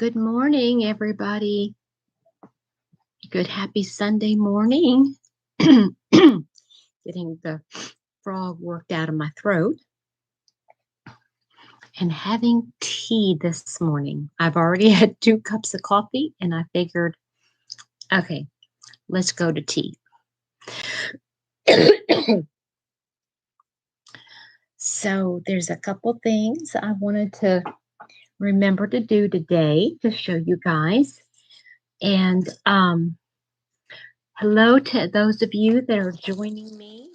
Good morning, everybody. Good happy Sunday morning. Getting the frog worked out of my throat and having tea this morning. I've already had 2 cups of coffee and I figured, okay, let's go to tea. So there's a couple things I wanted to remember to do today to show you guys. And hello to those of you that are joining me.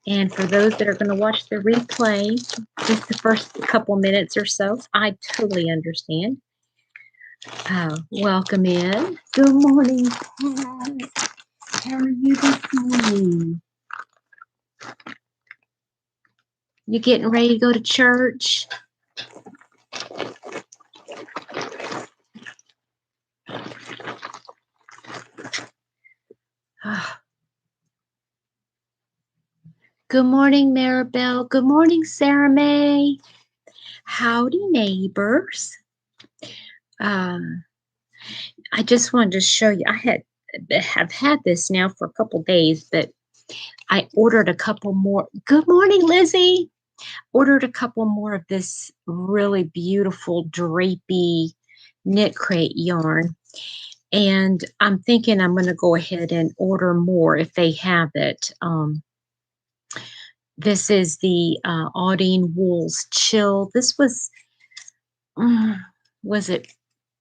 And for those that are going to watch the replay, just the first couple minutes or so, I totally understand. Welcome in. Good morning, Pat. How are you this morning? You getting ready to go to church? Good morning, Maribel. Good morning, Sarah May. Howdy, neighbors. I just wanted to show you. I have had this now for a couple days, but I ordered a couple more. Good morning, Lizzie. Ordered a couple more of this really beautiful drapey knit crate yarn. And I'm thinking I'm going to go ahead and order more if they have it. This is the Audine Wools Chill. This was it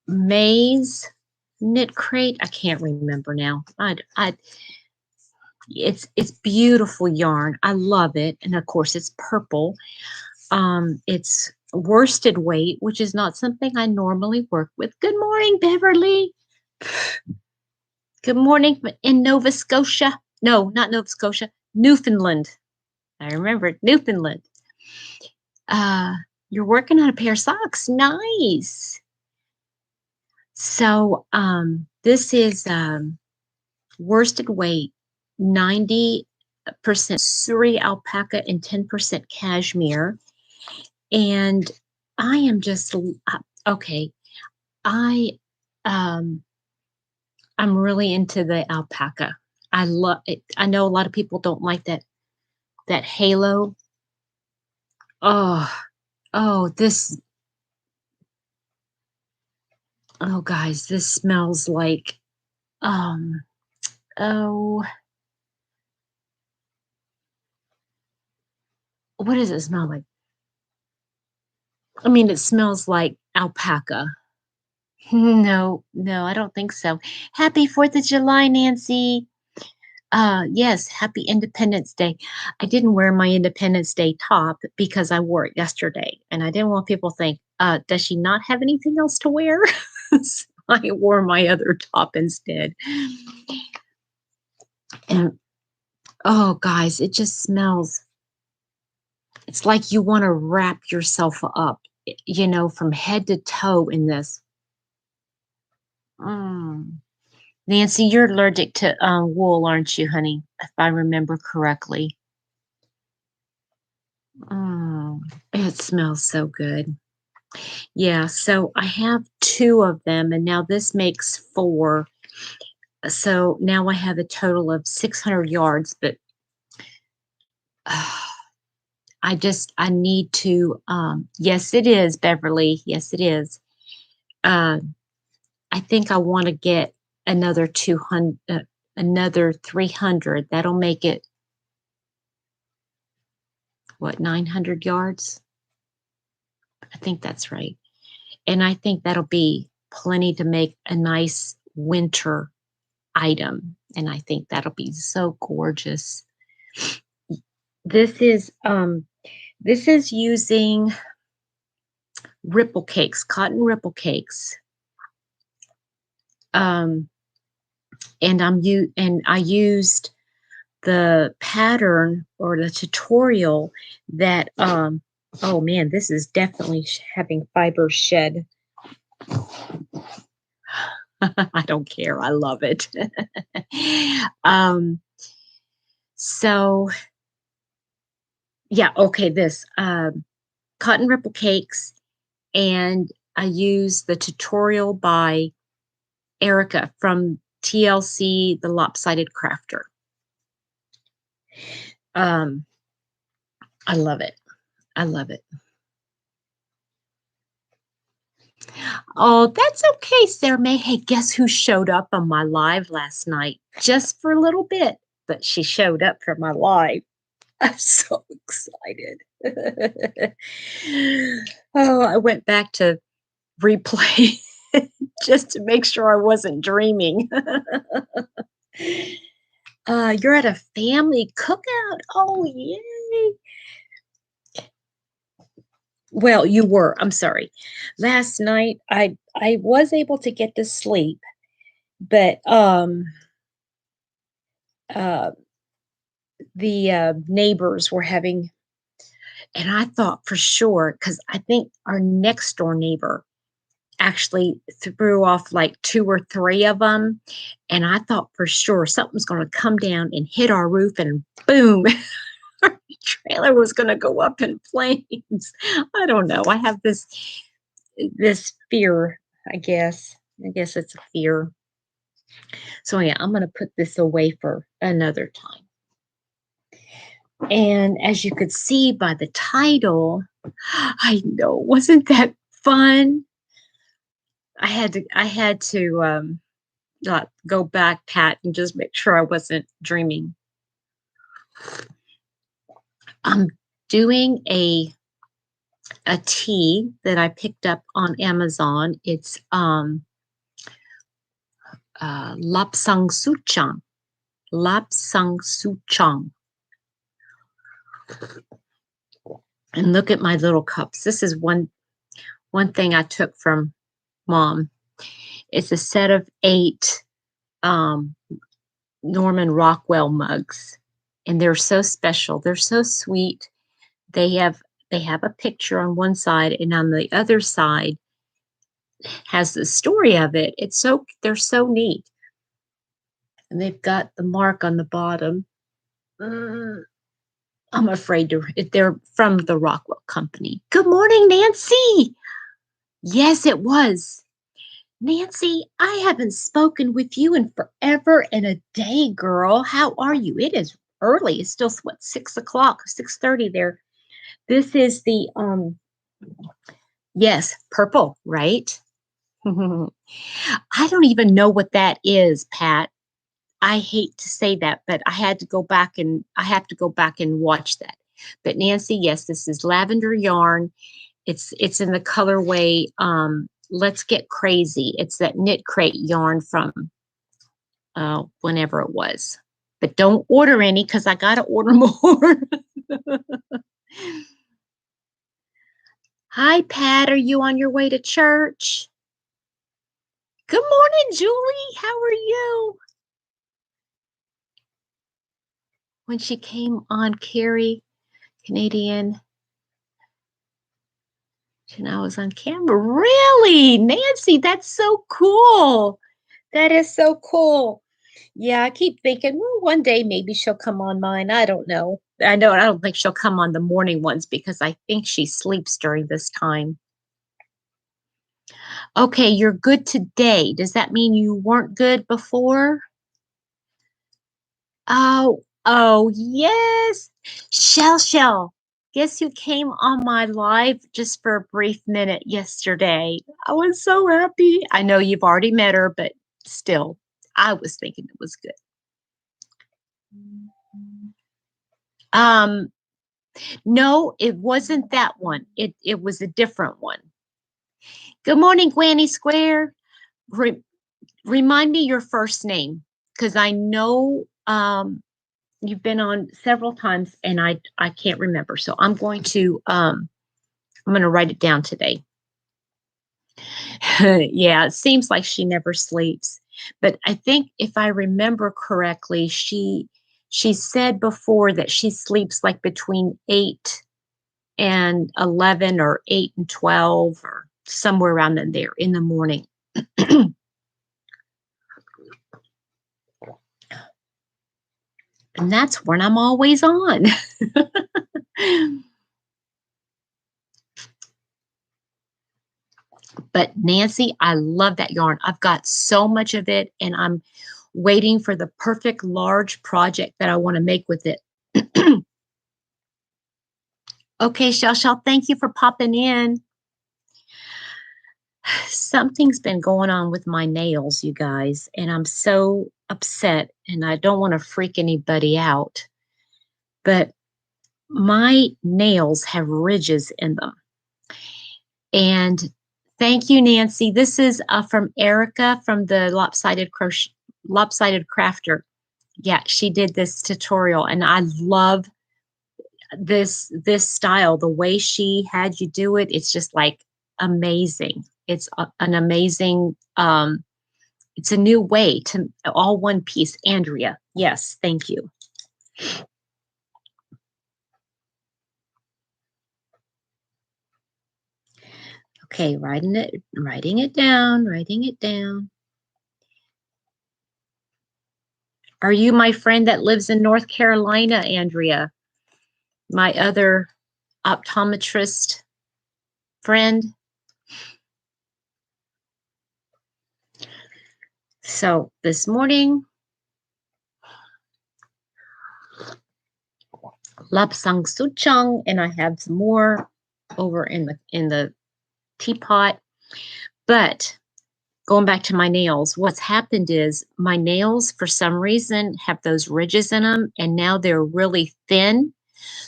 May's knit crate? I can't remember now. It's beautiful yarn. I love it. And of course it's purple. It's worsted weight, which is not something I normally work with. Good morning, Beverly. Good morning in Nova Scotia. No, not Nova Scotia, Newfoundland. I remember Newfoundland. You're working on a pair of socks. Nice. So this is worsted weight, 90% Suri alpaca and 10% cashmere. And I am just okay. I'm really into the alpaca. I love it. I know a lot of people don't like that halo. Guys, this smells like what does it smell like? I mean, it smells like alpaca. No, I don't think so. Happy 4th of July, Nancy. Yes, happy Independence Day. I didn't wear my Independence Day top because I wore it yesterday, and I didn't want people to think, does she not have anything else to wear? So I wore my other top instead. And oh, guys, it just smells. It's like you want to wrap yourself up, from head to toe in this. Nancy, you're allergic to wool, aren't you, honey? If I remember correctly. It smells so good. Yeah, so I have 2 of them, and now this makes 4. So now I have a total of 600 yards, but I need to, yes, it is, Beverly. Yes, it is. I think I want to get another 200, another 300. That'll make it, what, 900 yards? I think that's right. And I think that'll be plenty to make a nice winter item. And I think that'll be so gorgeous. This is using ripple cakes, cotton ripple cakes. And I used the pattern or the tutorial that oh man, this is definitely having fibers shed. I don't care. I love it. So yeah, okay, this cotton ripple cakes, and I use the tutorial by Erica from TLC, The Lopsided Crafter. I love it. I love it. Oh, that's okay, Sarah May. Hey, guess who showed up on my live last night? Just for a little bit, but she showed up for my live. I'm so excited. Oh, I went back to replay just to make sure I wasn't dreaming. You're at a family cookout. Oh, yay. Well, you were. I'm sorry. Last night I was able to get to sleep, but uh the neighbors were having, and I thought for sure, because I think our next door neighbor actually threw off like two or three of them, and I thought for sure something's going to come down and hit our roof, and boom, our trailer was going to go up in flames. I don't know. I have this fear, I guess. I guess it's a fear. So yeah, I'm going to put this away for another time. And as you could see by the title, I know, wasn't that fun? I had to go back, Pat, and just make sure I wasn't dreaming. I'm doing a tea that I picked up on Amazon. It's Lapsang Suchang. Lapsang Suchang. And look at my little cups. This is one thing I took from Mom. It's a set of 8 Norman Rockwell mugs, and they're so special. They're so sweet. They have a picture on one side, and on the other side has the story of it. They're so neat. And they've got the mark on the bottom. I'm afraid they're from the Rockwell Company. Good morning, Nancy. Yes, it was. Nancy, I haven't spoken with you in forever and a day, girl. How are you? It is early. It's still, what, 6 o'clock, 6:30 there. This is the, yes, purple, right? I don't even know what that is, Pat. I hate to say that, but I have to go back and watch that. But Nancy, yes, this is lavender yarn. It's in the colorway Let's Get Crazy. It's that Knit Crate yarn from whenever it was. But don't order any because I gotta order more. Hi, Pat. Are you on your way to church? Good morning, Julie. How are you? When she came on, Carrie, Canadian, and I was on camera. Really? Nancy, that's so cool. That is so cool. Yeah, I keep thinking, well, one day maybe she'll come on mine. I don't know. I don't think she'll come on the morning ones because I think she sleeps during this time. Okay, you're good today. Does that mean you weren't good before? Oh, yes. Shell. Guess who came on my live just for a brief minute yesterday? I was so happy. I know you've already met her, but still, I was thinking it was good. No, it wasn't that one. It was a different one. Good morning, Granny Square. Remind me your first name, because I know you've been on several times and I can't remember. So I'm going to write it down today. Yeah, it seems like she never sleeps. But I think if I remember correctly, she said before that she sleeps like between 8 and 11 or 8 and 12 or somewhere around in there in the morning. And that's when I'm always on. But Nancy, I love that yarn. I've got so much of it, and I'm waiting for the perfect large project that I want to make with it. Okay, Shell, thank you for popping in. Something's been going on with my nails, you guys, and I'm so upset, and I don't want to freak anybody out, but my nails have ridges in them. And thank you, Nancy. This is from Erica from the Lopsided Crafter. Yeah, she did this tutorial, and I love this style. The way she had you do it, it's just like amazing. It's an amazing. It's a new way to all one piece. Andrea, yes, thank you. Okay, writing it down. Are you my friend that lives in North Carolina, Andrea? My other optometrist friend? So this morning, Lapsang Suchang, and I have some more over in the teapot. But going back to my nails, what's happened is my nails, for some reason, have those ridges in them, and now they're really thin.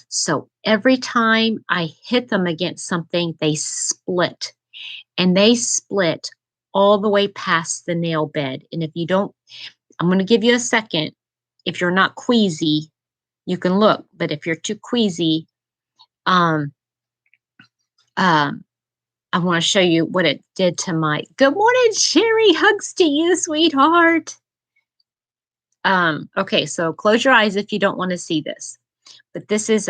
So every time I hit them against something, they split, and they split all the way past the nail bed. And if you don't, I'm going to give you a second. If you're not queasy, you can look, but if you're too queasy, um, I want to show you what it did to my. Good morning, Sherry. Hugs to you, sweetheart. Okay, so close your eyes if you don't want to see this. But this is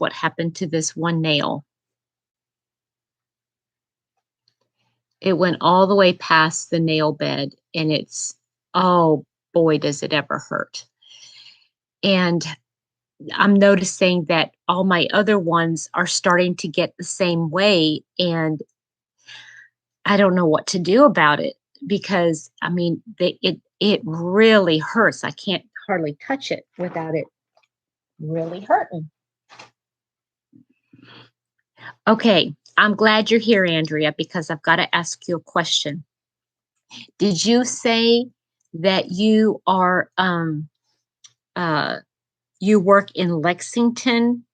what happened to this one nail. It went all the way past the nail bed, and it's, oh boy, does it ever hurt. And I'm noticing that all my other ones are starting to get the same way, and I don't know what to do about it because I mean, it really hurts. I can't hardly touch it without it really hurting. Okay, I'm glad you're here, Andrea, because I've got to ask you a question. Did you say that you are you work in Lexington,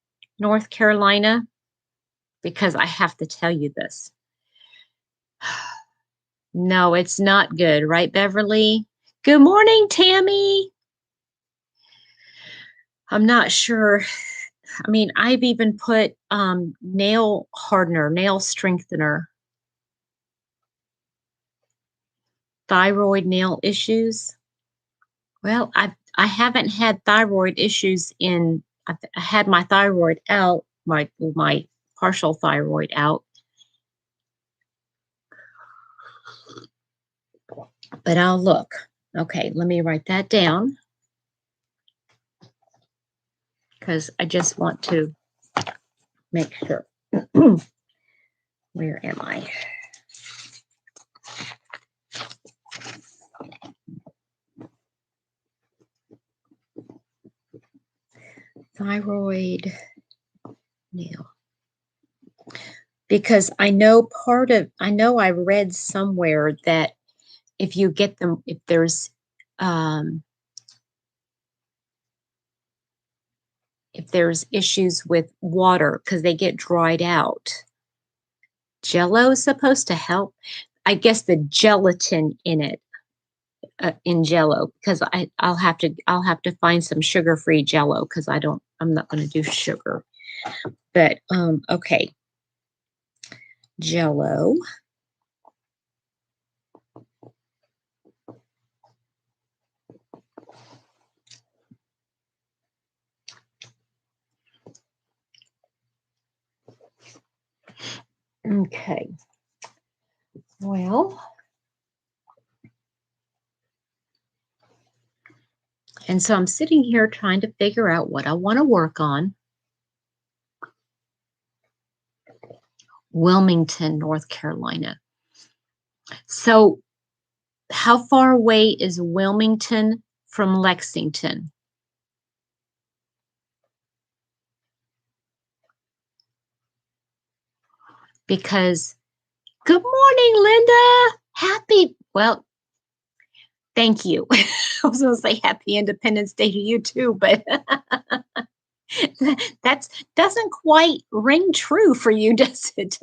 North Carolina? Because I have to tell you this. No, it's not good, right, Beverly? Good morning, Tammy. I'm not sure. I mean, I've even put nail hardener, nail strengthener, thyroid nail issues. Well, I haven't had thyroid issues in. I had my thyroid out, my partial thyroid out, but I'll look. Okay, let me write that down because I just want to make sure. Where am I? Thyroid nail. Because I know I read somewhere that if you get them, if there's issues with water because they get dried out, Jello is supposed to help. I guess the gelatin in it, in Jello, because I'll have to find some sugar-free Jello because I'm not going to do sugar. But okay, Jello. Okay. Well, and so I'm sitting here trying to figure out what I want to work on. Wilmington, North Carolina. So how far away is Wilmington from Lexington? Because good morning, Linda. Well, thank you. I was going to say happy Independence Day to you too, but that doesn't quite ring true for you, does it?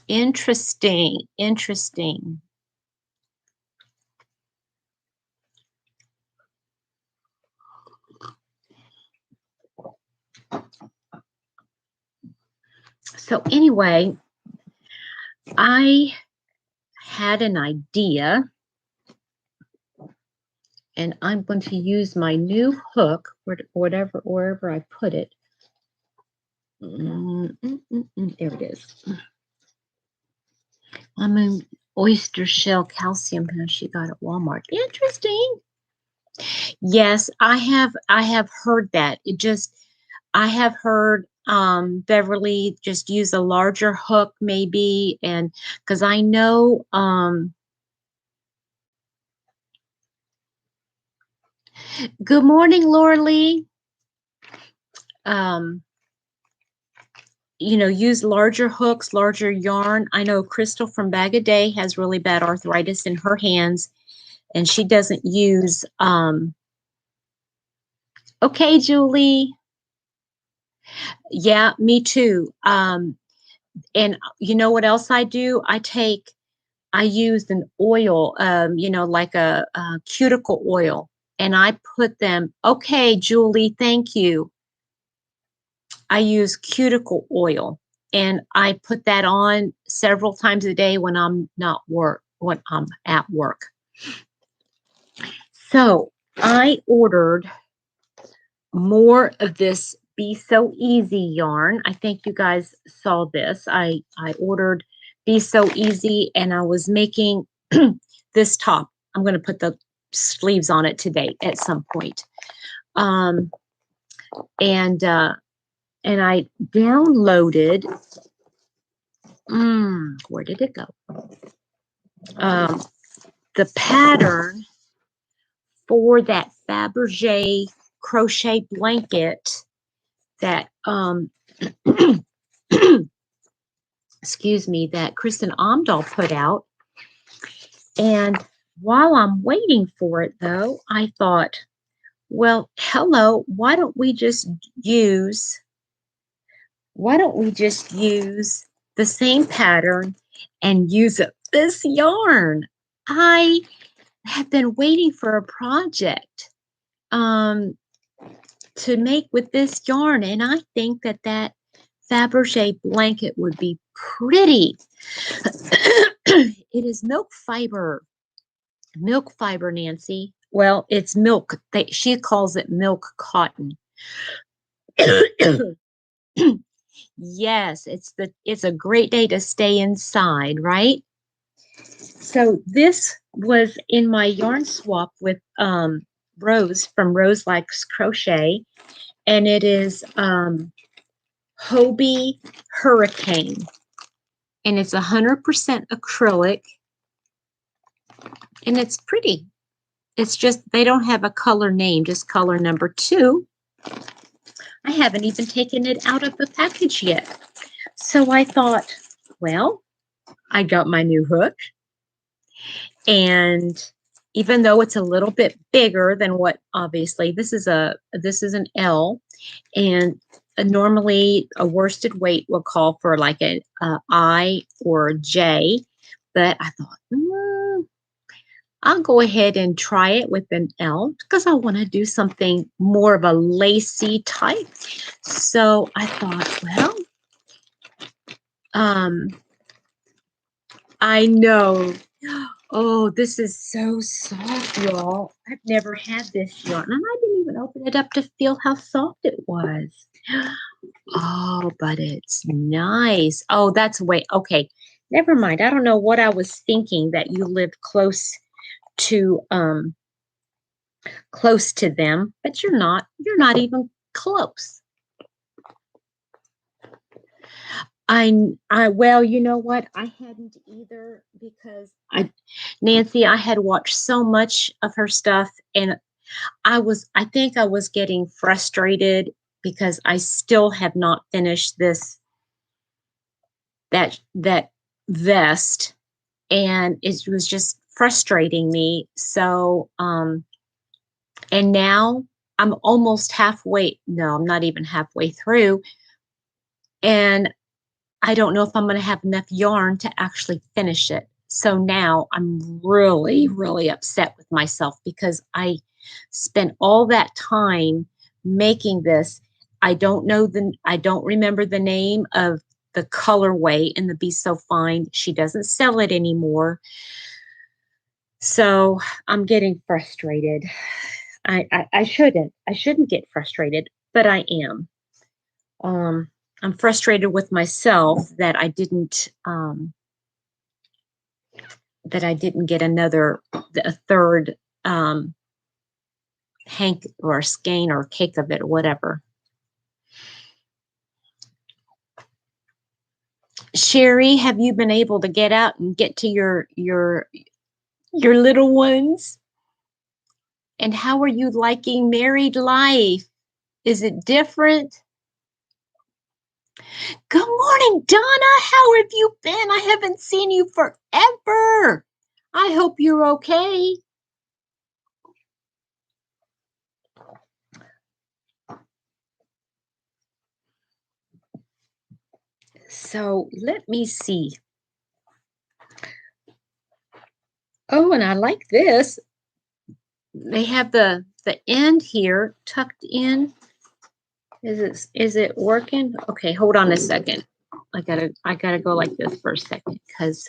Interesting, interesting. So anyway, I had an idea, and I'm going to use my new hook, wherever I put it. There it is. I'm an oyster shell calcium pen she got at Walmart. Interesting. Yes, I have heard that. I have heard Beverly just use a larger hook maybe, and because I know good morning, Laura Lee. Use larger hooks, larger yarn. I know Crystal from Bag a Day has really bad arthritis in her hands, and she doesn't use okay, Julie. Yeah, me too. And you know what else I do? I used an oil, like a cuticle oil, and I put them. Okay, Julie, thank you. I use cuticle oil, and I put that on several times a day when I'm at work. So I ordered more of this Be So Easy yarn. I think you guys saw this. I ordered Be So Easy, and I was making this top. I'm going to put the sleeves on it today at some point. And I downloaded, where did it go? The pattern for that Fabergé crochet blanket that excuse me, that Kristin Omdahl put out. And while I'm waiting for it, though, I thought, well, hello, why don't we just use the same pattern and use this yarn? I have been waiting for a project to make with this yarn, and I think that Fabergé blanket would be pretty. It is milk fiber, Nancy. Well, it's milk. She calls it milk cotton. Yes, it's a great day to stay inside, right? So this was in my yarn swap with Rose from Rose Likes Crochet, and it is Hobie Hurricane, and it's 100% acrylic, and it's pretty. It's just they don't have a color name, just color number 2. I haven't even taken it out of the package yet. So I thought, well, I got my new hook, and even though it's a little bit bigger than what, obviously this is an L, and normally a worsted weight will call for like an I or a J, but I thought, I'll go ahead and try it with an L because I want to do something more of a lacy type. So I thought, well, I know. Oh, this is so soft, y'all. I've never had this yarn, and I didn't even open it up to feel how soft it was. Oh, but it's nice. Oh, that's way okay. Never mind. I don't know what I was thinking that you lived close to them, but you're not. You're not even close. Well, you know what? I hadn't either because Nancy, I had watched so much of her stuff, and I think I was getting frustrated because I still have not finished that vest, and it was just frustrating me. So, and now I'm almost halfway. No, I'm not even halfway through, and I don't know if I'm going to have enough yarn to actually finish it. So now I'm really, really upset with myself because I spent all that time making this. I don't remember the name of the colorway in the Be So Fine. She doesn't sell it anymore. So I'm getting frustrated. I shouldn't get frustrated, but I am. I'm frustrated with myself that I didn't get a third hank or skein or cake of it or whatever. Sherry, have you been able to get out and get to your little ones? And how are you liking married life? Is it different? Good morning, Donna. How have you been? I haven't seen you forever. I hope you're okay. So let me see. Oh, and I like this. They have the end here tucked in. Is it working? Okay, hold on a second. I gotta go like this for a second because.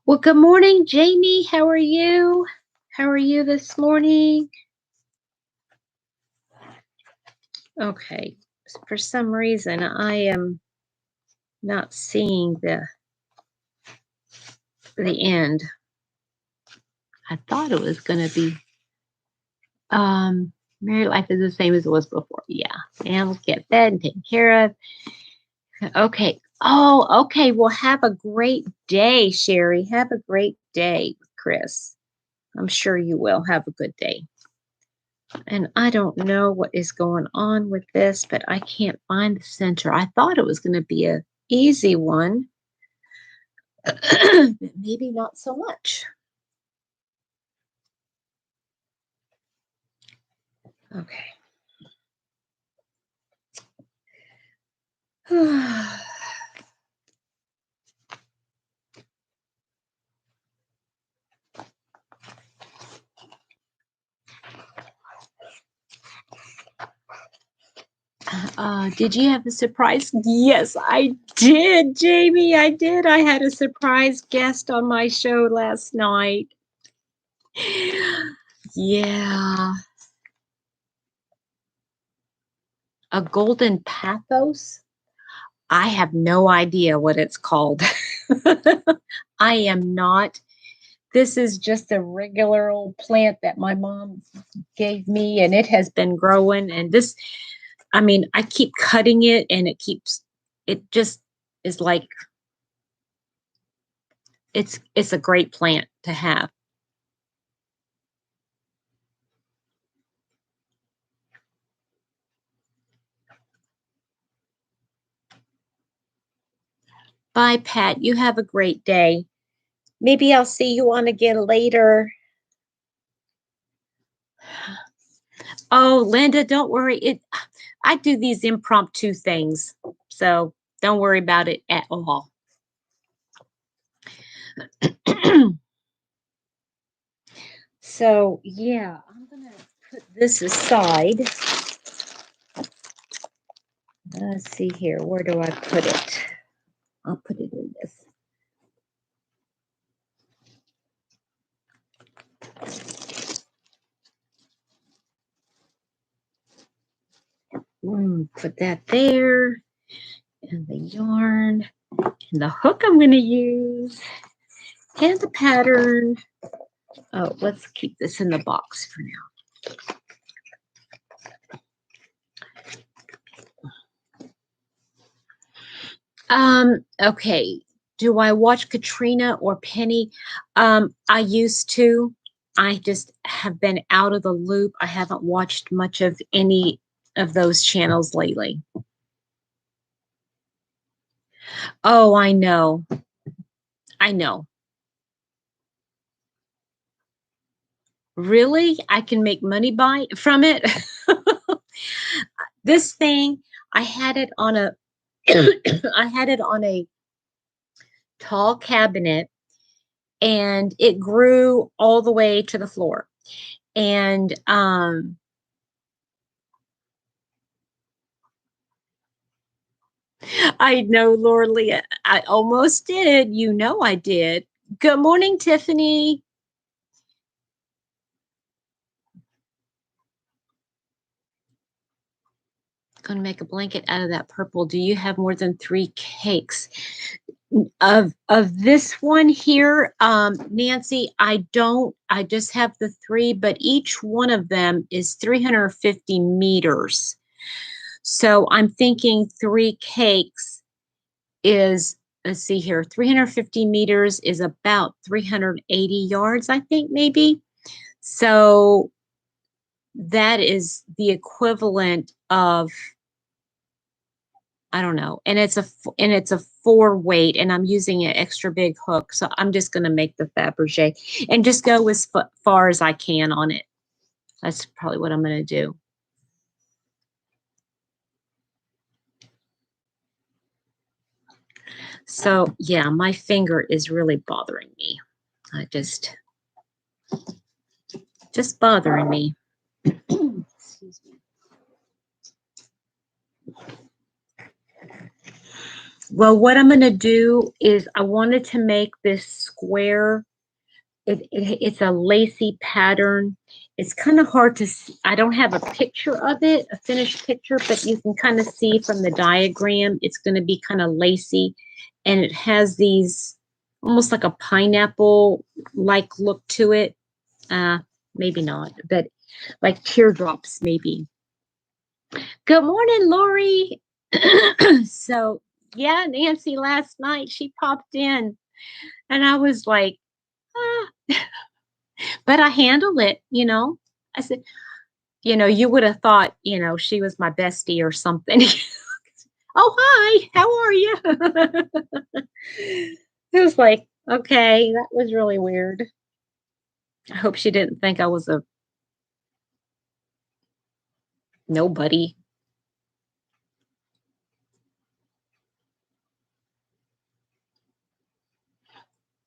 Well, good morning, Jamie. How are you? How are you this morning? Okay. For some reason, I am not seeing the end. I thought it was going to be married life is the same as it was before. Yeah. And let's get fed and taken care of. Okay. Oh, okay. Well, have a great day, Sherry. Have a great day, Chris. I'm sure you will have a good day. And I don't know what is going on with this, but I can't find the center. I thought it was going to be an easy one. But maybe not so much. Okay. Did you have a surprise? Yes, I did, Jamie. I did. I had a surprise guest on my show last night. Yeah. A golden pathos? I have no idea what it's called. I am not. This is just a regular old plant that my mom gave me, and it has been growing. And this, I mean, I keep cutting it, and it just is like, it's a great plant to have. Bye, Pat. You have a great day. Maybe I'll see you on again later. Oh, Linda, don't worry. I do these impromptu things, so don't worry about it at all. So, yeah, I'm going to put this aside. Let's see here. Where do I put it? I'll put it in this. Put that there. And the yarn. And the hook I'm going to use. And the pattern. Oh, let's keep this in the box for now. Okay. Do I watch Katrina or Penny? I used to. I just have been out of the loop. I haven't watched much of any of those channels lately. Oh, I know. I know. Really? I can make money from it? This thing, I had it on a I had it on a tall cabinet and it grew all the way to the floor. And I know, Laura Leah, I almost did. You know I did. Good morning, Tiffany. Going to make a blanket out of that purple. Do you have more than 3 cakes? Of this one here, Nancy, I don't. I just have the 3, but each one of them is 350 meters. So I'm thinking 3 cakes is, let's see here, 350 meters is about 380 yards, I think, maybe. So that is the equivalent of, I don't know, and it's a 4 weight, and I'm using an extra big hook, so I'm just going to make the Fabergé and just go as far as I can on it. That's probably what I'm going to do. So yeah, my finger is really bothering me. I just bothering me. Excuse me. Well, what I'm going to do is I wanted to make this square. It's a lacy pattern. It's kind of hard to see. I don't have a picture of it, a finished picture, but you can kind of see from the diagram, it's going to be kind of lacy. And it has these almost like a pineapple-like look to it. Maybe not, but like teardrops, maybe. Good morning, Lori. So, yeah, Nancy, last night she popped in and I was like, ah. But I handled it, you know. I said, you know, you would have thought, you know, she was my bestie or something. Oh, hi, how are you? It was like, okay, that was really weird. I hope she didn't think I was a nobody.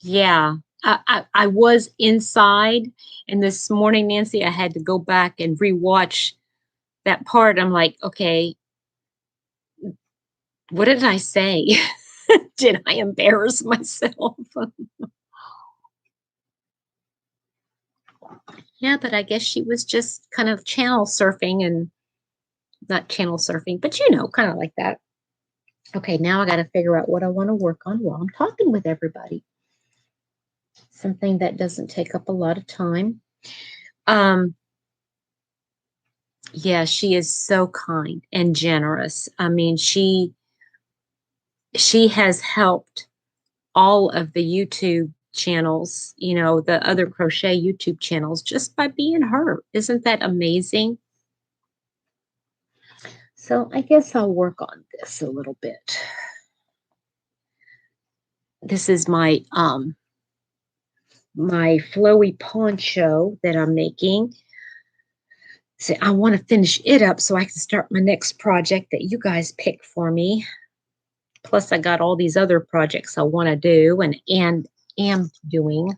Yeah, I was inside, and this morning, Nancy, I had to go back and rewatch that part. I'm like, okay, what did I say? Did I embarrass myself? Yeah, but I guess she was just kind of channel surfing and not channel surfing, but you know, kind of like that. Okay, now I got to figure out what I want to work on while I'm talking with everybody. Something that doesn't take up a lot of time. Um, yeah, she is so kind and generous. I mean, she has helped all of the YouTube channels, you know, the other crochet YouTube channels just by being her. Isn't that amazing? So I guess I'll work on this a little bit. This is my flowy poncho that I'm making. So I want to finish it up so I can start my next project that you guys pick for me. Plus I got all these other projects I want to do and am doing.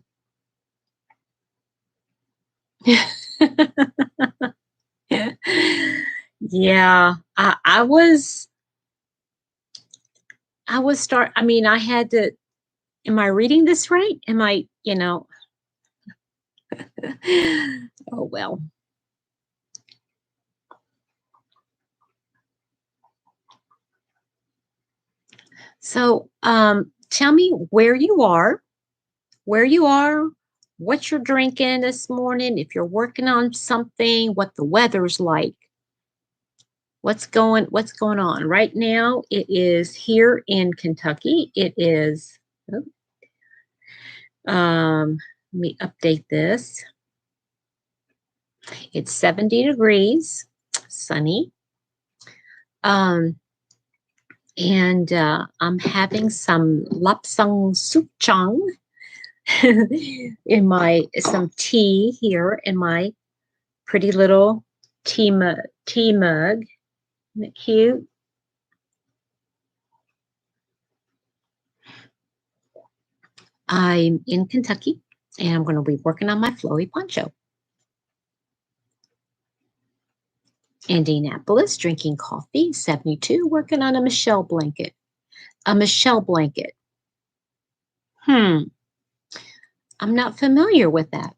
Yeah, I mean, I had to, am I reading this right? Am I, you know, oh well. So, tell me where you are, what you're drinking this morning, if you're working on something, what the weather's like. what's going on? Right now, it is here in Kentucky. It is, oh, let me update this. It's 70 degrees, sunny. Um, and I'm having some lapsang souchang in some tea here in my pretty little tea mug. Isn't it cute? I'm in Kentucky, and I'm going to be working on my flowy poncho. Indianapolis, drinking coffee. 72, working on a Michelle blanket. A Michelle blanket. I'm not familiar with that.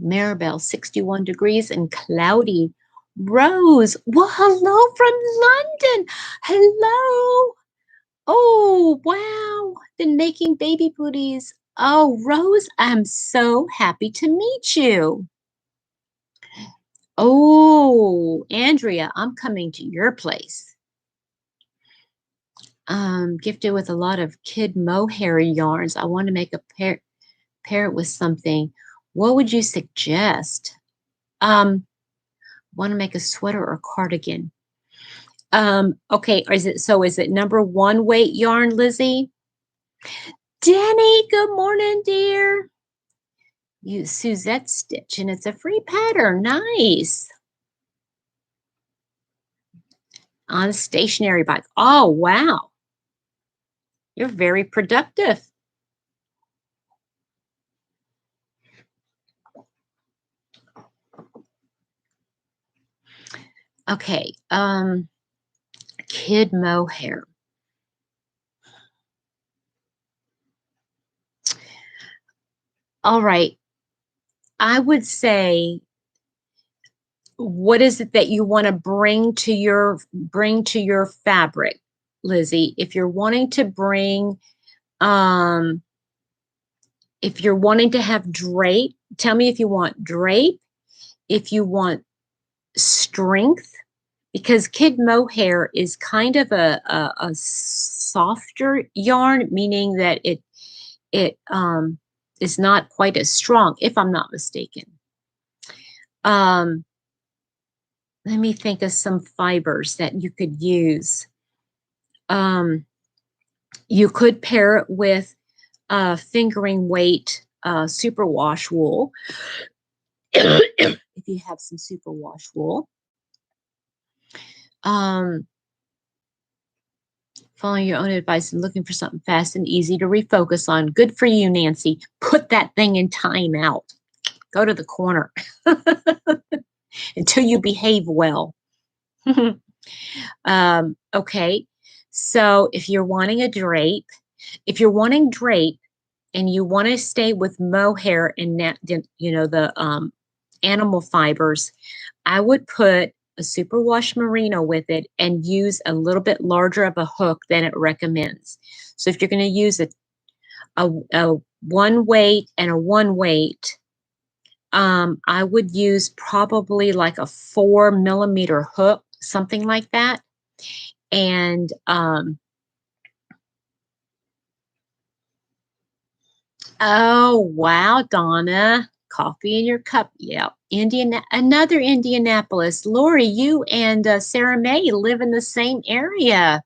Maribel, 61 degrees and cloudy. Rose, well, hello from London. Hello. Oh, wow. Been making baby booties. Oh, Rose, I'm so happy to meet you. Oh, Andrea, I'm coming to your place. Gifted with a lot of kid mohair yarns. I want to make a pair it with something. What would you suggest? Want to make a sweater or cardigan? Okay, is it number 1 weight yarn, Lizzie? Danny, good morning, dear. Use Suzette stitch, and it's a free pattern. Nice. On a stationary bike. Oh, wow. You're very productive. Okay, kid mohair. All right. I would say, what is it that you want to bring to your fabric, Lizzie? If you're wanting to bring, if you're wanting to have drape, tell me if you want drape, if you want strength, because kid mohair is kind of a softer yarn, meaning that it is not quite as strong, if I'm not mistaken. Let me think of some fibers that you could use. You could pair it with fingering weight superwash wool, if you have some superwash wool. Following your own advice and looking for something fast and easy to refocus on. Good for you, Nancy. Put that thing in timeout. Go to the corner until you behave well. Okay, so if you're wanting drape and you want to stay with mohair and the animal fibers, I would put a superwash merino with it and use a little bit larger of a hook than it recommends. So if you're going to use a 1 weight and a 1 weight, I would use probably like a 4 millimeter hook, something like that. And oh, wow, Donna. Coffee in your cup. Yeah. Another Indianapolis. Lori, you and Sarah May live in the same area.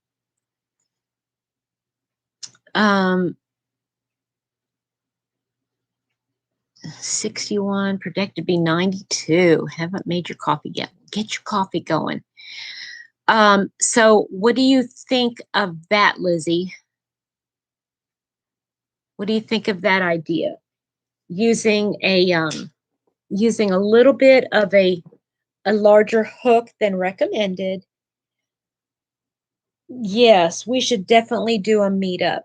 61, projected to be 92. Haven't made your coffee yet. Get your coffee going. So what do you think of that, Lizzie? What do you think of that idea? Using a little bit of a larger hook than recommended. Yes, we should definitely do a meetup.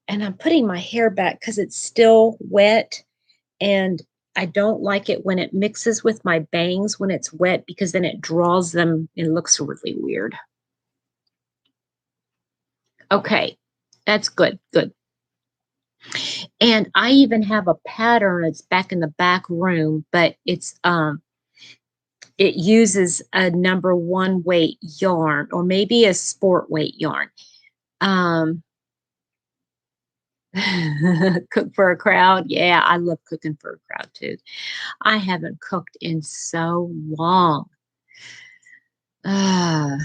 And I'm putting my hair back because it's still wet, and I don't like it when it mixes with my bangs when it's wet, because then it draws them. It looks really weird. Okay, that's good. Good. And I even have a pattern. It's back in the back room, but it uses a number one weight yarn or maybe a sport weight yarn. Um, cook for a crowd. Yeah, I love cooking for a crowd too. I haven't cooked in so long. Uh,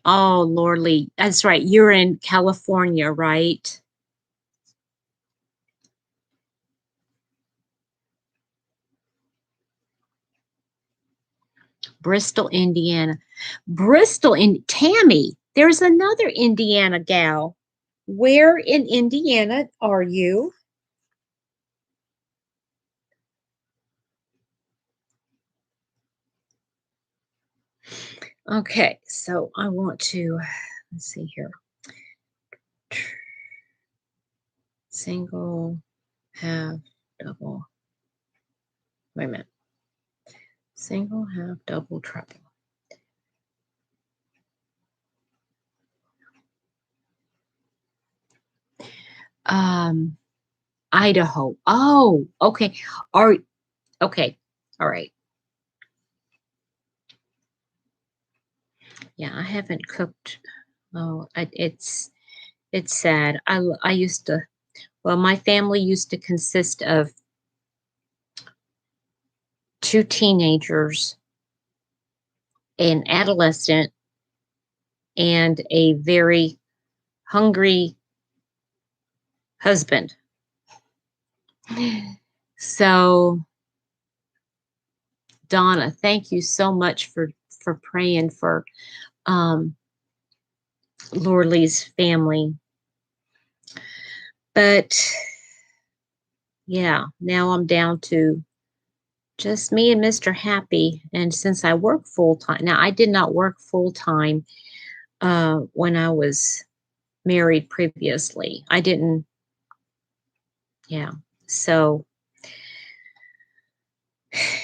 oh, Lordly. That's right. You're in California, right? Bristol, Indiana. Bristol in Tammy. There's another Indiana gal. Where in Indiana are you? Okay, so I want to, let's see here. Single, half, double. Wait a minute. Single, half, double, treble. Um, Idaho. Oh, okay. Are okay. All right. Yeah, I haven't cooked. Oh, it's sad. I used to. Well, my family used to consist of two teenagers, an adolescent, and a very hungry husband. So, Donna, thank you so much for praying for um Lorley's family. But yeah, now I'm down to just me and Mr. Happy. And since I work full time, now I did not work full time when I was married previously. I didn't, yeah. So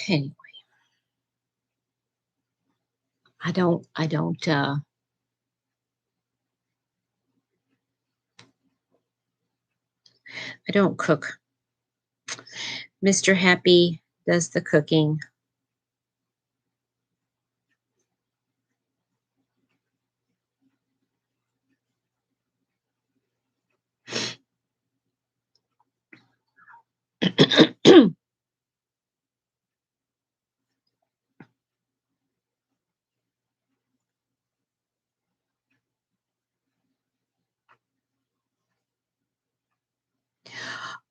anyway, I don't cook. Mr. Happy does the cooking.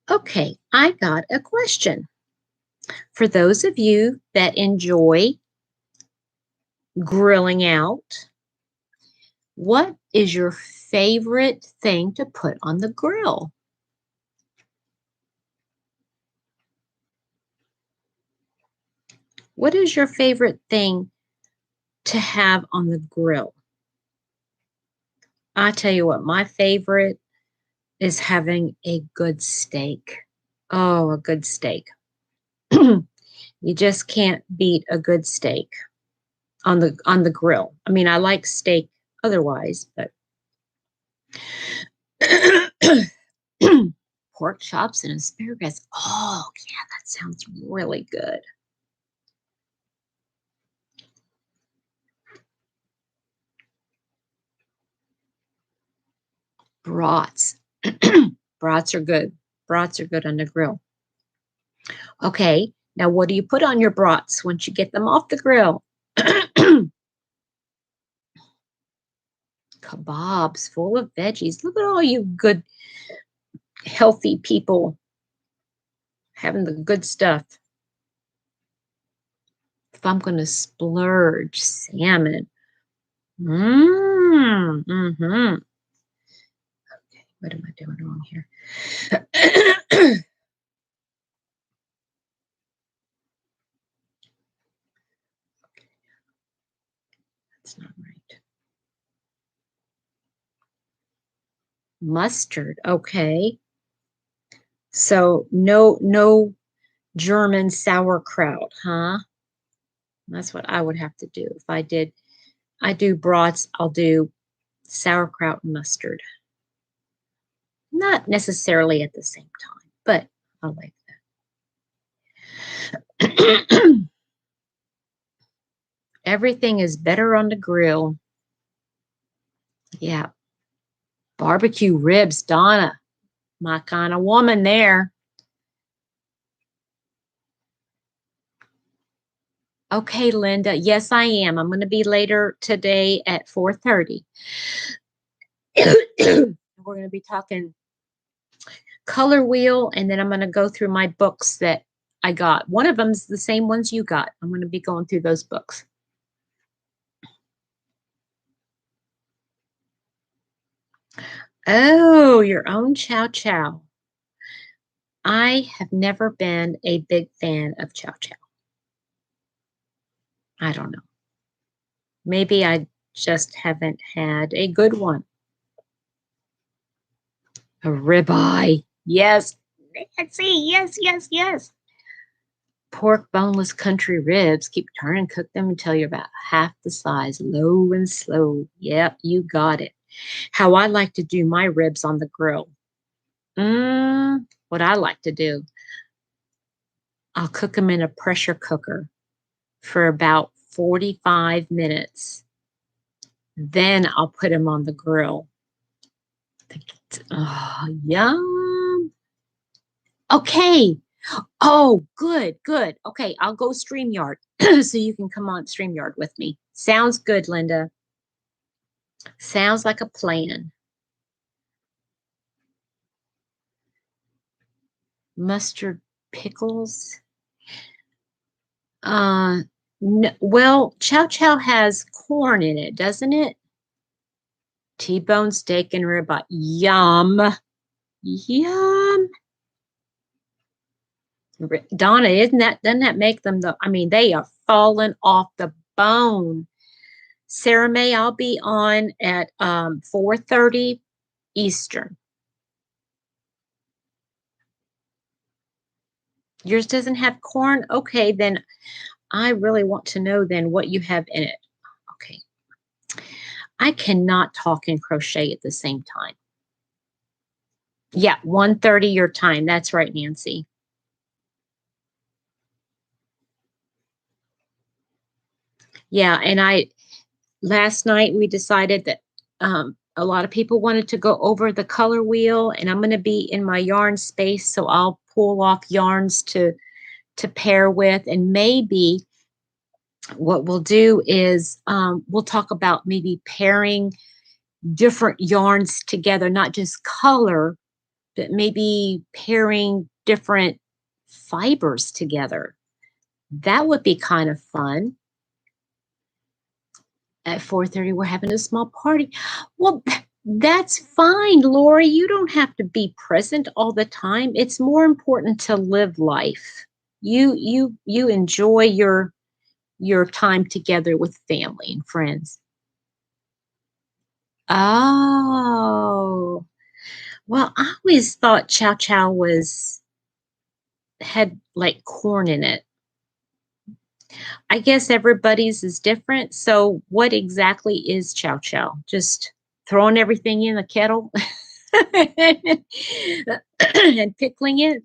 Okay, I got a question. For those of you that enjoy grilling out, what is your favorite thing to put on the grill? What is your favorite thing to have on the grill? I tell you what, my favorite is having a good steak. Oh, a good steak. You just can't beat a good steak on the grill. I mean, I like steak otherwise, but pork chops and asparagus. Oh, yeah, that sounds really good. Brats. Brats are good. Brats are good on the grill. Okay, now what do you put on your brats once you get them off the grill? Kebabs full of veggies. Look at all you good, healthy people having the good stuff. If I'm going to splurge, salmon. Mm-hmm. Okay, what am I doing wrong here? That's not right. Mustard. Okay. So no German sauerkraut, huh? That's what I would have to do. If I do brats, I'll do sauerkraut and mustard. Not necessarily at the same time, but I like that. Everything is better on the grill. Yeah. Barbecue ribs, Donna. My kind of woman there. Okay, Linda. Yes, I am. I'm going to be later today at 4:30. We're going to be talking color wheel, and then I'm going to go through my books that I got. One of them's the same ones you got. I'm going to be going through those books. Oh, your own chow chow. I have never been a big fan of chow chow. I don't know. Maybe I just haven't had a good one. A ribeye. Yes. Nancy. Yes, yes, yes. Pork boneless country ribs. Keep turning, cook them until you're about half the size, low and slow. Yep, you got it. How I like to do my ribs on the grill. What I like to do, I'll cook them in a pressure cooker for about 45 minutes. Then I'll put them on the grill. Oh, yum. Okay. Oh, good, good. Okay, I'll go StreamYard so you can come on StreamYard with me. Sounds good, Linda. Sounds like a plan. Mustard pickles. Well, chow chow has corn in it, doesn't it? T-bone steak and ribeye. Yum. Yum. Donna, doesn't that make them I mean, they are falling off the bone. Sarah May, I'll be on at 4:30 Eastern. Yours doesn't have corn? Okay, then I really want to know then what you have in it. Okay. I cannot talk and crochet at the same time. Yeah, 1:30 your time. That's right, Nancy. Yeah, and last night we decided that a lot of people wanted to go over the color wheel, and I'm going to be in my yarn space, so I'll pull off yarns to pair with, and maybe what we'll do is we'll talk about maybe pairing different yarns together, not just color, but maybe pairing different fibers together. That would be kind of fun. At 4:30, we're having a small party. Well, that's fine, Lori. You don't have to be present all the time. It's more important to live life. You enjoy your time together with family and friends. Oh, well, I always thought chow chow had like corn in it. I guess everybody's is different. So what exactly is chow chow? Just throwing everything in the kettle and pickling it?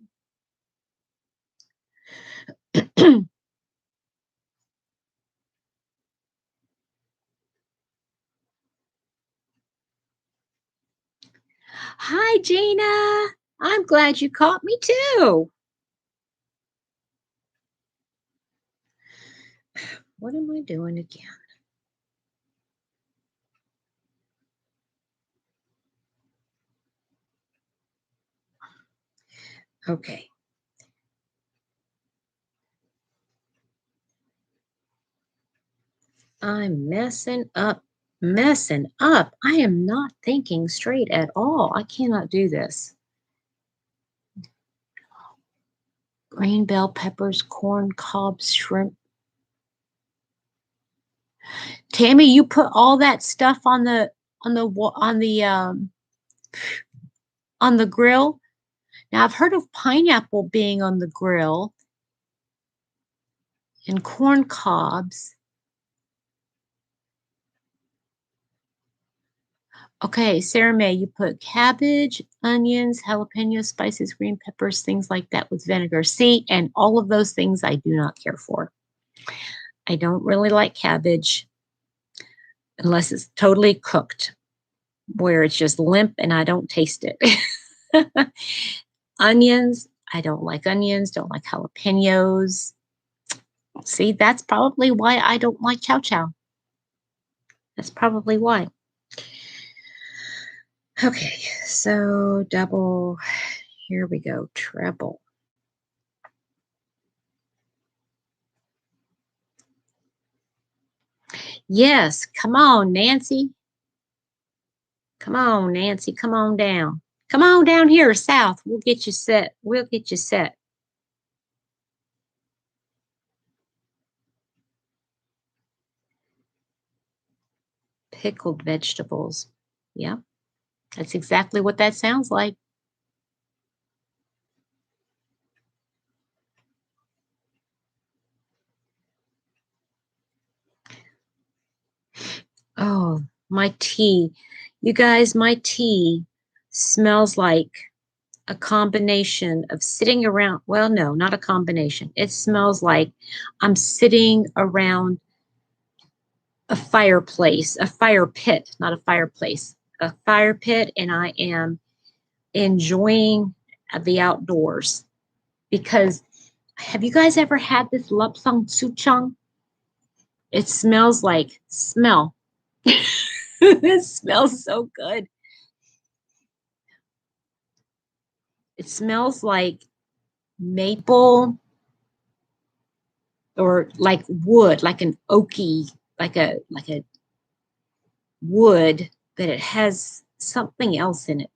Hi, Gina. I'm glad you caught me too. What am I doing again? Okay. I'm messing up, messing up. I am not thinking straight at all. I cannot do this. Green bell peppers, corn cobs, shrimp. Tammy, you put all that stuff on the grill. Now I've heard of pineapple being on the grill and corn cobs. Okay, Sarah May, you put cabbage, onions, jalapenos, spices, green peppers, things like that with vinegar. See, and all of those things I do not care for. I don't really like cabbage unless it's totally cooked, where it's just limp and I don't taste it. Onions, I don't like onions, don't like jalapenos. See, that's probably why I don't like chow chow. That's probably why. Okay, so double, here we go, treble. Yes, come on, Nancy. Come on, Nancy, come on down. Come on down here, south. We'll get you set. We'll get you set. Pickled vegetables. Yeah, that's exactly what that sounds like. Oh, my tea. You guys, my tea smells like a combination of sitting around. Well, no, not a combination. It smells like I'm sitting around a fireplace, a fire pit, not a fireplace, a fire pit, and I am enjoying the outdoors. Because have you guys ever had this lapsang souchong? It smells like smell. It smells so good. It smells like maple or like wood, like an oaky, like a wood, but it has something else in it.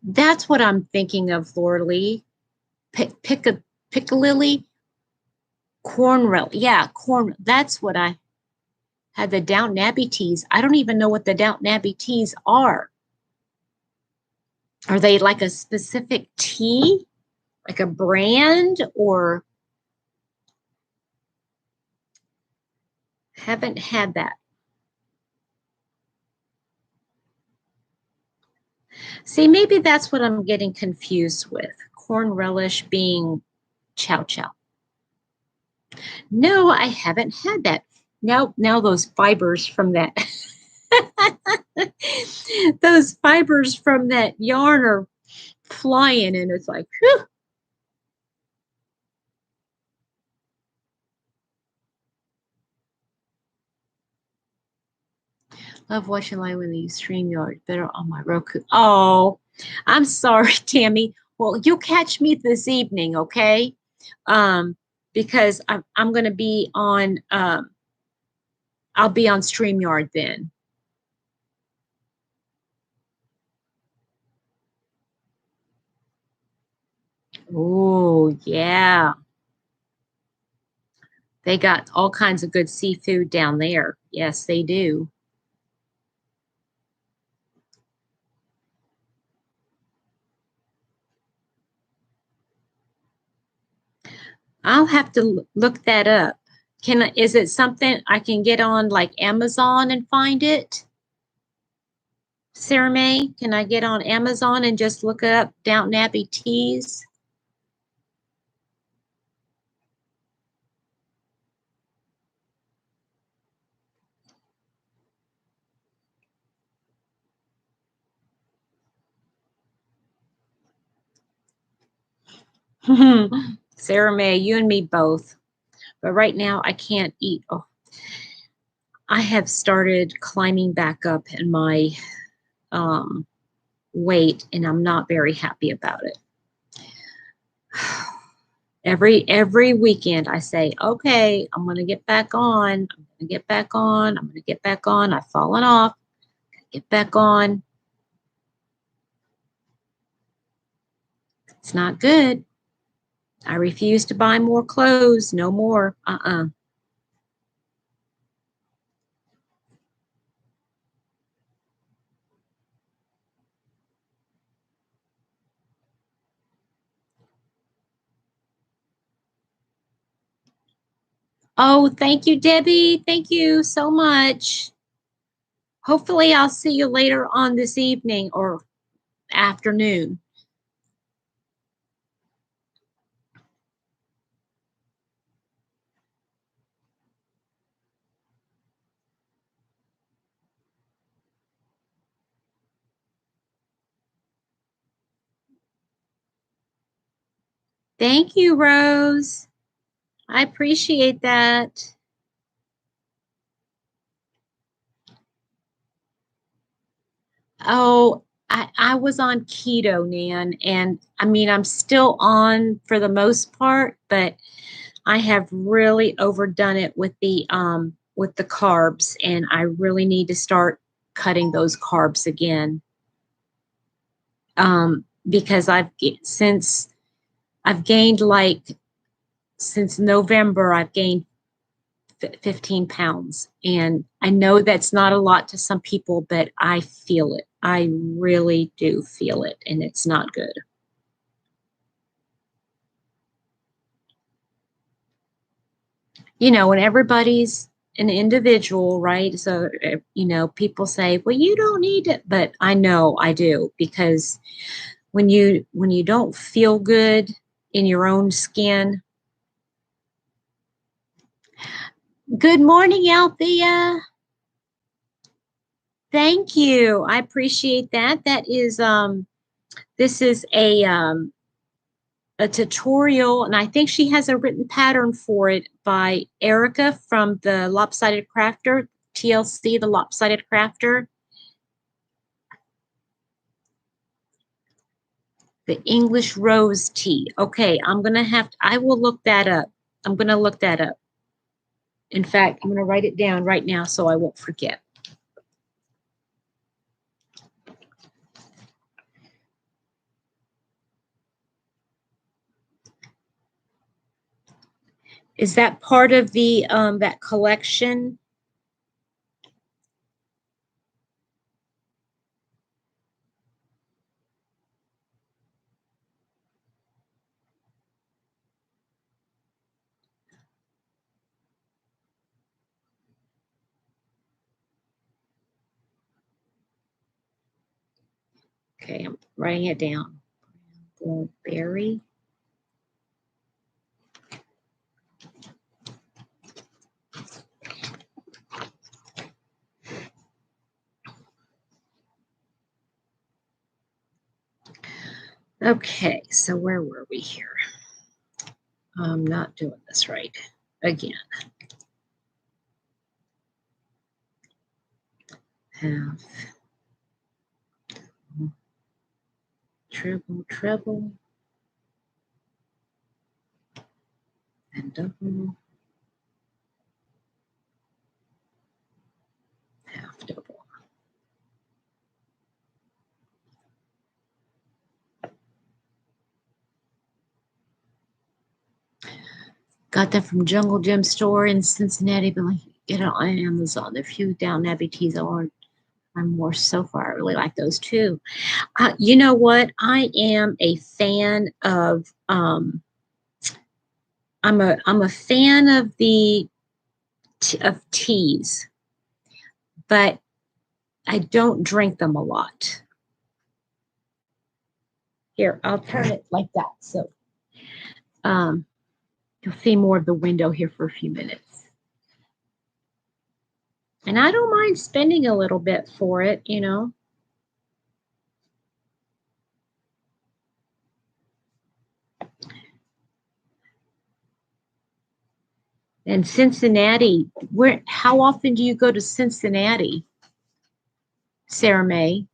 That's what I'm thinking of, Laura Lee. Piccalilli, cornrow. Yeah, corn. That's what I had, the Downton Abbey teas. I don't even know what the Downton Abbey teas are. Are they like a specific tea, like a brand, or haven't had that? See, maybe that's what I'm getting confused with. Corn relish being chow chow. No, I haven't had that. Now those fibers from that, those fibers from that yarn are flying, and it's like, whew. Love watching live with the StreamYard. Better on my Roku. Oh, I'm sorry, Tammy. Well, you'll catch me this evening, okay? Um, because I'm gonna be on I'll be on StreamYard then. Oh, yeah. They got all kinds of good seafood down there. Yes, they do. I'll have to look that up. Is it something I can get on like Amazon and find it? Sarah May, can I get on Amazon and just look up Downton Abbey teas? Sarah May, you and me both. But right now I can't eat. Oh, I have started climbing back up in my um, weight, and I'm not very happy about it. Every weekend I say, okay, I'm gonna get back on. I'm gonna get back on. I'm gonna get back on. I've fallen off. Get back on. It's not good. I refuse to buy more clothes. No more. Oh, thank you, Debbie. Thank you so much. Hopefully, I'll see you later on this evening or afternoon. Thank you, Rose. I appreciate that. Oh, I was on keto, Nan, and I mean I'm still on for the most part, but I have really overdone it with the carbs, and I really need to start cutting those carbs again. Because since I've gained like since November, I've gained 15 pounds. And I know that's not a lot to some people, but I feel it. I really do feel it, and it's not good. You know, and everybody's an individual, right? So, you know, people say, well, you don't need it, but I know I do, because when you don't feel good in your own skin. Good morning, Althea. Thank you. I appreciate that. That is this is a tutorial, and I think she has a written pattern for it by Erica from the Lopsided Crafter, TLC, the Lopsided Crafter. The English Rose Tea. Okay, I will look that up. I'm gonna look that up. In fact, I'm gonna write it down right now so I won't forget. Is that part of the that collection? Okay, I'm writing it down. Berry. Okay, so where were we here? I'm not doing this right again. Half, treble, and double, half double. Got that from Jungle Gym store in Cincinnati, but like, get it on Amazon. The few down Abbey teas are more so far. I really like those too. You know what? I am a fan of I'm a fan of the of teas, but I don't drink them a lot. Here, I'll turn it like that. So you'll see more of the window here for a few minutes. And I don't mind spending a little bit for it, you know. And Cincinnati, how often do you go to Cincinnati, Sarah May?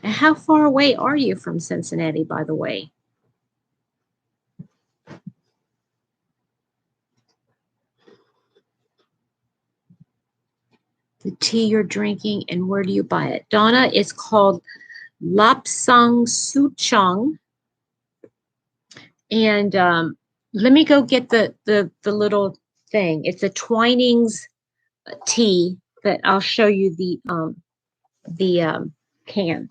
And how far away are you from Cincinnati, by the way? The tea you're drinking, and where do you buy it? Donna, it's called Lapsang Souchong. And let me go get the little thing. It's a Twinings tea that I'll show you the can.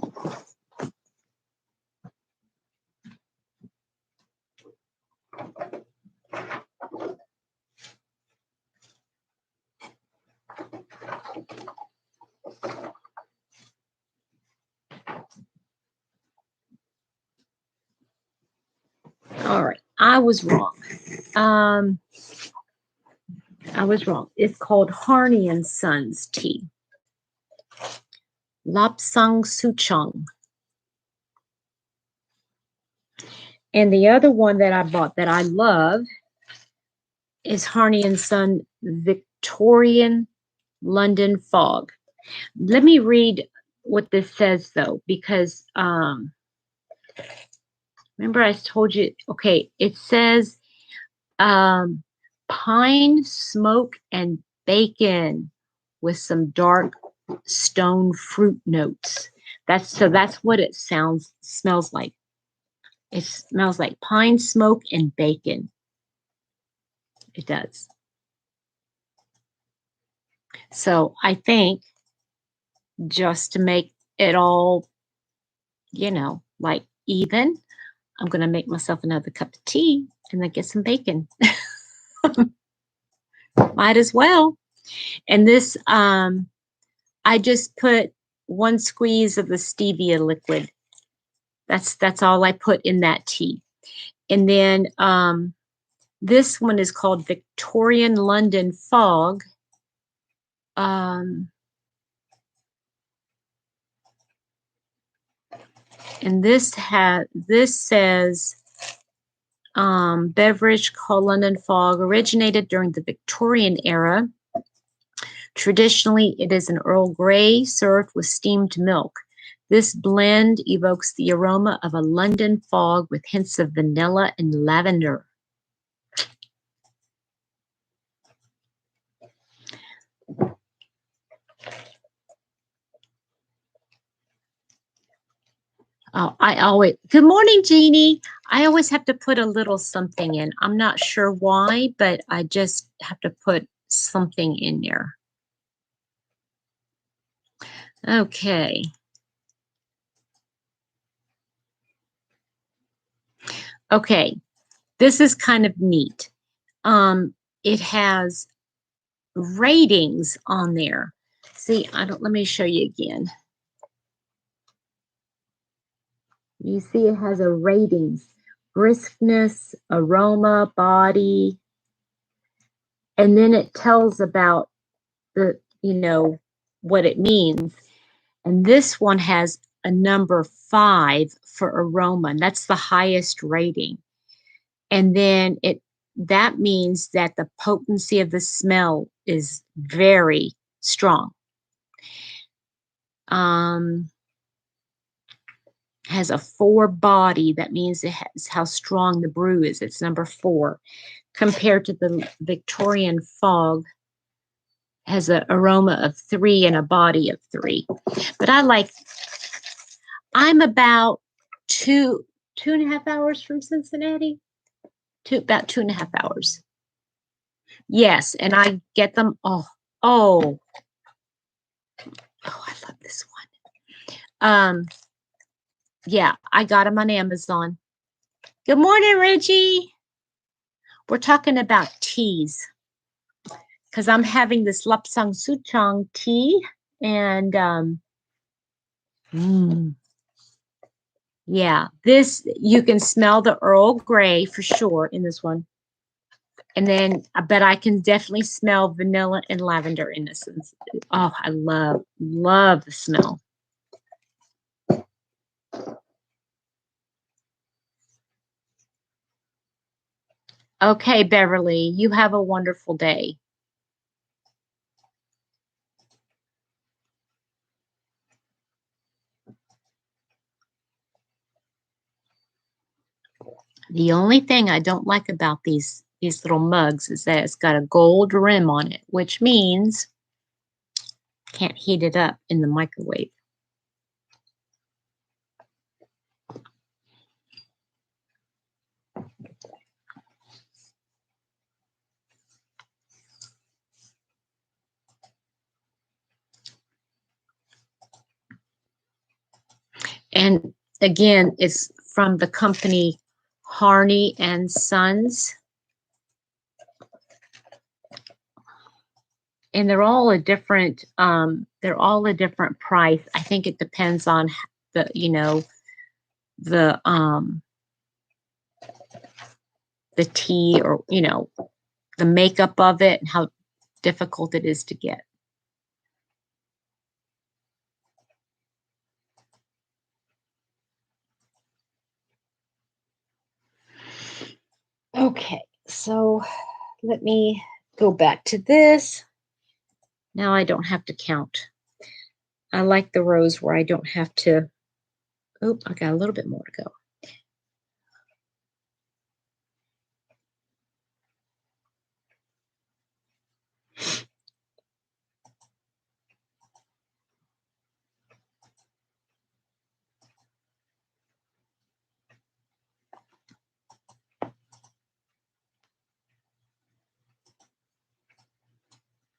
All right, I was wrong. I was wrong. It's called Harney and Sons tea. Lapsang Souchong. And the other one that I bought that I love is Harney and Son Victorian London Fog. Let me read what this says though, because remember I told you, okay, it says pine, smoke, and bacon with some dark stone fruit notes. That's what it smells like. It smells like pine, smoke, and bacon. It does. So I think just to make it all, like even, I'm going to make myself another cup of tea and then get some bacon. Might as well. And this, I just put 1 squeeze of the stevia liquid. That's all I put in that tea. And then this one is called Victorian London Fog. And this says beverage called London Fog originated during the Victorian era. Traditionally, it is an Earl Grey served with steamed milk. This blend evokes the aroma of a London fog with hints of vanilla and lavender. Oh, good morning, Jeannie. I always have to put a little something in. I'm not sure why, but I just have to put something in there. Okay. Okay. This is kind of neat. It has ratings on there. See, let me show you again. You see it has a ratings, briskness, aroma, body, and then it tells about the, what it means. And this one has a number 5 for aroma, and that's the highest rating. And then that means that the potency of the smell is very strong. Has a 4 body. That means it has how strong the brew is. It's number 4. Compared to the Victorian Fog, has an aroma of 3 and a body of 3. But I'm about 2.5 hours from Cincinnati. About 2.5 hours. Yes, and I get them. Oh, I love this one. Yeah, I got them on Amazon. Good morning, Reggie. We're talking about teas because I'm having this Lapsang Souchong tea, and yeah, this you can smell the Earl Grey for sure in this one. And then I bet I can definitely smell vanilla and lavender in this. Oh, I love the smell. Okay, Beverly, you have a wonderful day. The only thing I don't like about these little mugs is that it's got a gold rim on it, which means can't heat it up in the microwave. And again, it's from the company Harney and Sons. And they're all a different price. I think it depends on the, the tea, or, the makeup of it and how difficult it is to get. Okay, so let me go back to this. Now I don't have to count. I like the rows where I don't have to. Oh, I got a little bit more to go.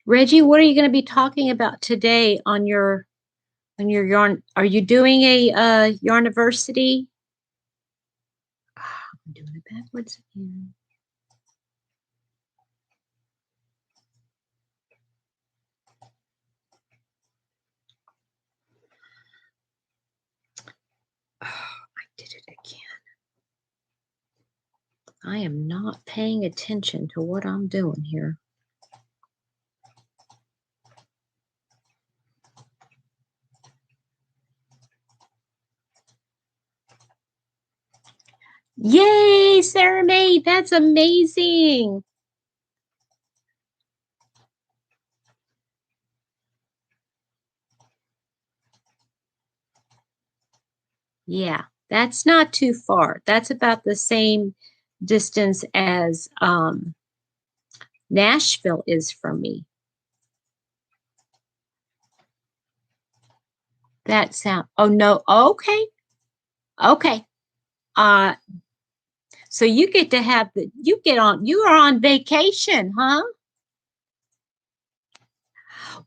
Reggie, what are you going to be talking about today on your yarn? Are you doing a yarniversity? I'm doing it backwards again. Oh, I did it again. I am not paying attention to what I'm doing here. Yay, Sarah Mae, that's amazing. Yeah, that's not too far. That's about the same distance as Nashville is from me. That sound, oh no, okay. Okay. So you get to have you are on vacation, huh?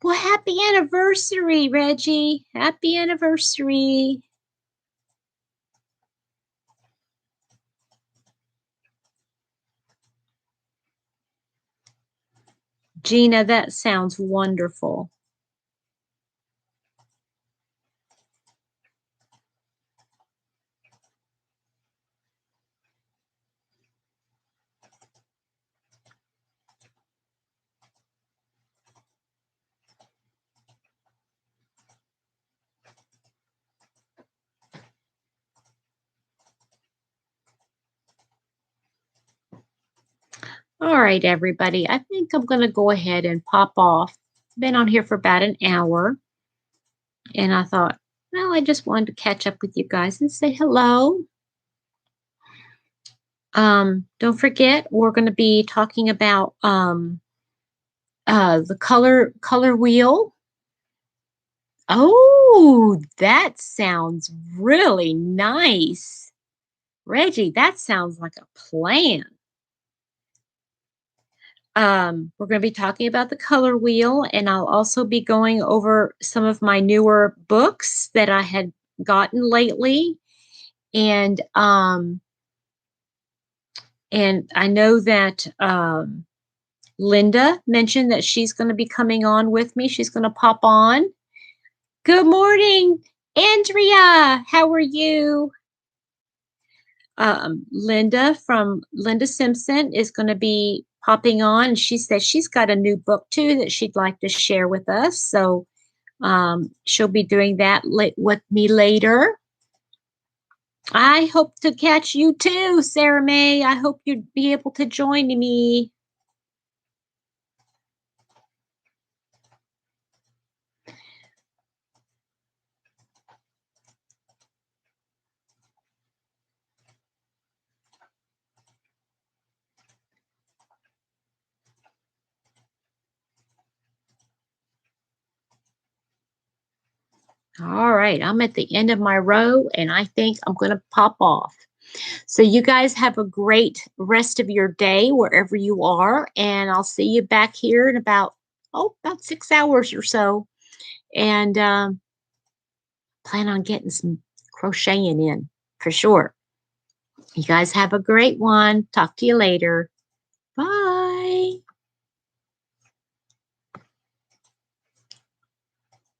Well, happy anniversary, Reggie. Happy anniversary. Gina, that sounds wonderful. All right, everybody. I think I'm going to go ahead and pop off. Been on here for about an hour. And I thought, well, I just wanted to catch up with you guys and say hello. Don't forget, we're going to be talking about the color wheel. Oh, that sounds really nice. Reggie, that sounds like a plan. We're going to be talking about the color wheel, and I'll also be going over some of my newer books that I had gotten lately. And I know that Linda mentioned that she's going to be coming on with me. She's going to pop on. Good morning, Andrea. How are you? Linda from Linda Simpson is going to be popping on. She says she's got a new book too that she'd like to share with us. So she'll be doing that with me later. I hope to catch you too, Sarah Mae. I hope you'd be able to join me. All right, I'm at the end of my row and I think I'm going to pop off. So you guys have a great rest of your day wherever you are, and I'll see you back here in about 6 hours or so. And plan on getting some crocheting in for sure. You guys have a great one. Talk to you later. Bye.